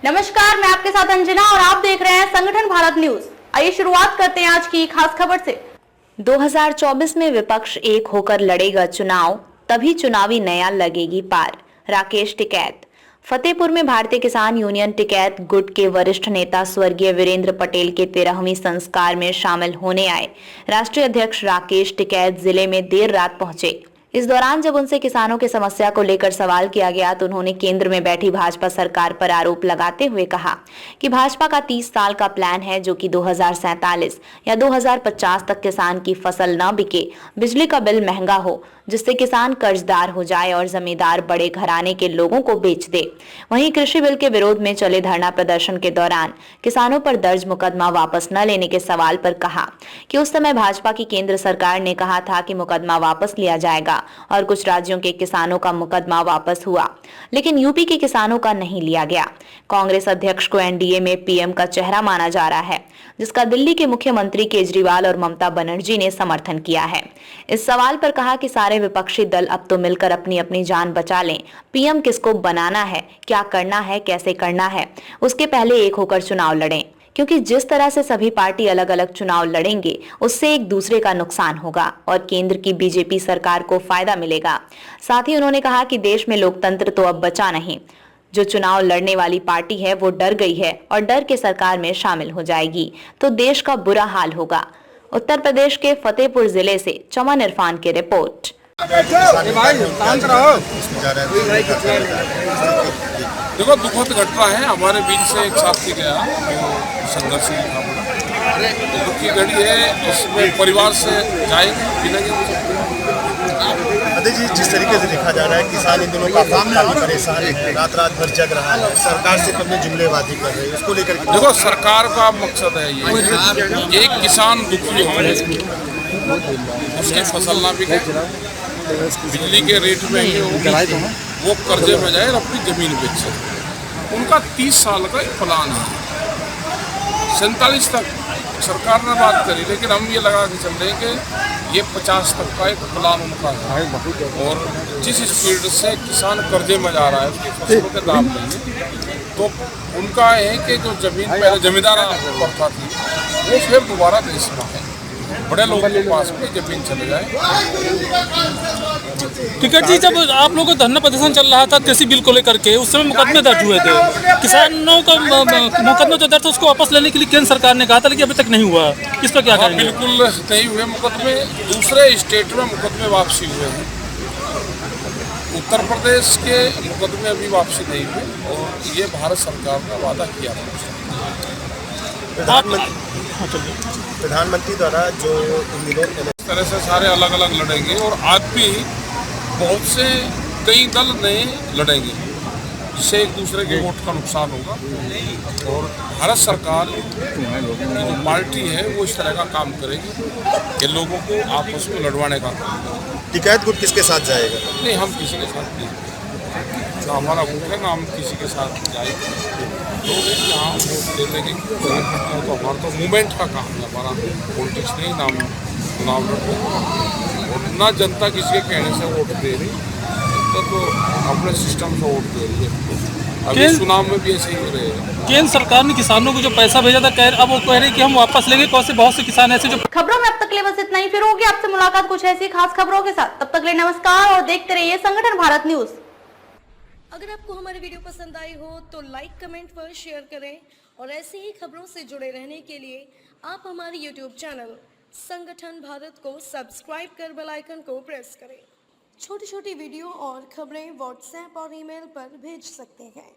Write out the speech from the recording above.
नमस्कार, मैं आपके साथ अंजना और आप देख रहे हैं संगठन भारत न्यूज। आइए शुरुआत करते हैं आज की खास खबर से। 2024 में विपक्ष एक होकर लड़ेगा चुनाव, तभी चुनावी नया लगेगी पार। राकेश टिकैत। फतेहपुर में भारतीय किसान यूनियन टिकैत गुट के वरिष्ठ नेता स्वर्गीय वीरेंद्र पटेल के 13वीं संस्कार में शामिल होने आए राष्ट्रीय अध्यक्ष राकेश टिकैत जिले में देर रात पहुंचे। इस दौरान जब उनसे किसानों की समस्या को लेकर सवाल किया गया तो उन्होंने केंद्र में बैठी भाजपा सरकार पर आरोप लगाते हुए कहा कि भाजपा का 30 साल का प्लान है जो कि 2047 या 2050 तक किसान की फसल न बिके, बिजली का बिल महंगा हो, जिससे किसान कर्जदार हो जाए और जमींदार बड़े घराने के लोगों को बेच दे। वहीं कृषि बिल के विरोध में चले धरना प्रदर्शन के दौरान किसानों पर दर्ज मुकदमा वापस न लेने के सवाल पर कहा कि उस समय भाजपा की केंद्र सरकार ने कहा था कि मुकदमा वापस लिया जाएगा और कुछ राज्यों के किसानों का मुकदमा वापस हुआ, लेकिन यूपी के किसानों का नहीं लिया गया। कांग्रेस अध्यक्ष को एनडीए में पीएम का चेहरा माना जा रहा है, जिसका दिल्ली के मुख्यमंत्री केजरीवाल और ममता बनर्जी ने समर्थन किया है। इस सवाल पर कहा कि सारे विपक्षी दल अब तो मिलकर अपनी अपनी जान बचा लें। पीएम किसको बनाना है, क्या करना है, कैसे करना है, उसके पहले एक होकर चुनाव लड़ें, क्योंकि जिस तरह से सभी पार्टी अलग अलग चुनाव लड़ेंगे उससे एक दूसरे का नुकसान होगा और केंद्र की बीजेपी सरकार को फायदा मिलेगा। साथ ही उन्होंने कहा कि देश में लोकतंत्र तो अब बचा नहीं। जो चुनाव लड़ने वाली पार्टी है वो डर गई है और डर के सरकार में शामिल हो जाएगी तो देश का बुरा हाल होगा। उत्तर प्रदेश के फतेहपुर जिले से चमन इरफान की रिपोर्ट। देखो, दुखद घटना है। हमारे बीच से एक साथी गया जो संघर्षी लिखा पड़ा, दुख की घड़ी है। इसमें परिवार से जाएंगे अजय जी, जिस तरीके से देखा जा रहा है किसान इन दिनों काफी परेशान है, रात रात भर जग रहा है, सरकार से कभी जुमलेबाजी कर रही है, उसको लेकर देखो, सरकार का मकसद है ये एक किसान दुखी हो, उसकी फसल ना बिके, बिजली के रेट में वो कर्जे में जाए और अपनी जमीन बेचे। उनका 30 साल का एक प्लान है। 47 तक सरकार ने बात करी, लेकिन हम ये लगा के चल रहे हैं कि ये 50 तक का एक प्लान उनका है। और जिस स्पीड से किसान कर्जे में जा रहा है, उसकी फसलों के दाम नहीं है, तो उनका है कि जो जमीन पहले जमींदार प्रथा थी वो फिर दोबारा देश में है, बड़े लोगों के पास भी जमीन चले जाए। टिकैत जी, जब आप लोगों का धरना प्रदर्शन चल रहा था कृषि बिल को लेकर के, उस समय मुकदमे दर्ज हुए थे, किसानों का मुकदमा जो दर्ज उसको वापस लेने के लिए केंद्र सरकार ने कहा था, लेकिन अभी तक नहीं हुआ। इस पर क्या कहेंगे? बिल्कुल नहीं हुए मुकदमे। दूसरे स्टेट में मुकदमे वापसी हुए हैं, उत्तर प्रदेश के मुकदमे अभी वापसी नहीं हुए और ये भारत सरकार ने वादा किया था। प्रधानमंत्री द्वारा जो इस तरह से सारे अलग अलग लड़ेंगे और आज भी बहुत से कई दल नए लड़ेंगे, जिससे एक दूसरे के वोट का नुकसान होगा। और भारत सरकार की जो पार्टी है वो इस तरह का काम करेगी कि लोगों को आपस में लड़वाने का काम। टिकैत गुट किसके साथ जाएगा? नहीं, हम किसी के साथ नहीं, ना हमारा गुट है, ना हम किसी के साथ जाएंगे। लोग यहाँ वोट देने की तो हमारा तो मूवमेंट का काम है, हमारा पॉलिटिक्स नहीं, ना चुनाव लड़ते और ना जनता किसी के कहने से वोट दे रही, तो अपने सिस्टम से वोट दे रही है। अभी चुनाव में भी ऐसे ही रहेगा। केंद्र सरकार ने किसानों को जो पैसा भेजा था, अब वो कह रहे हैं कि हम वापस लेंगे। बहुत से किसान ऐसे जो खबरों में अब तक ले बस इतना ही। फिर होगी आपसे मुलाकात कुछ ऐसी खास खबरों के साथ। तब तक ले नमस्कार और देखते रहिए संगठन भारत न्यूज। अगर आपको हमारी वीडियो पसंद आई हो तो लाइक, कमेंट पर शेयर करें और ऐसी ही खबरों से जुड़े रहने के लिए आप हमारे YouTube चैनल संगठन भारत को सब्सक्राइब कर बेल आइकन को प्रेस करें। छोटी छोटी वीडियो और खबरें व्हाट्सएप और ईमेल पर भेज सकते हैं।